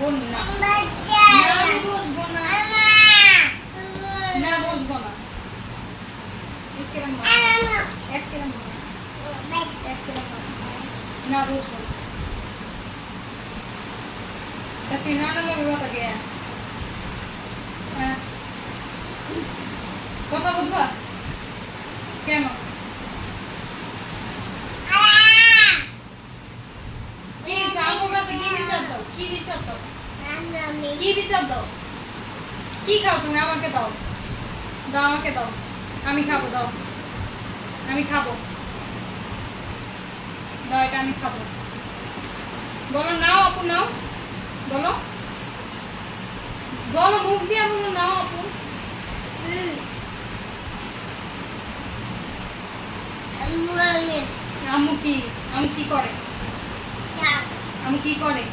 বোন না, আমি বসবো না, না বসবো না। না বসবো না। তা সে নানা লগে কথা কে কথা বুঝবা কেন? কি আমার কাছে কি বিচার দাও? কি বিচার দাও? কি বিচার দাও? কি খাও তুমি? আমাকে দাও, দাও আমাকে দাও, আমি খাবো, দাও আমি খাবো, দাও এটা আমি খাবো। বলো নাও আপু, নাও, বলো বলো, মুখ দিয়ে বলো নাও আপু। আম্মু কি, আম্মু কি করে? আম্মু কি করে?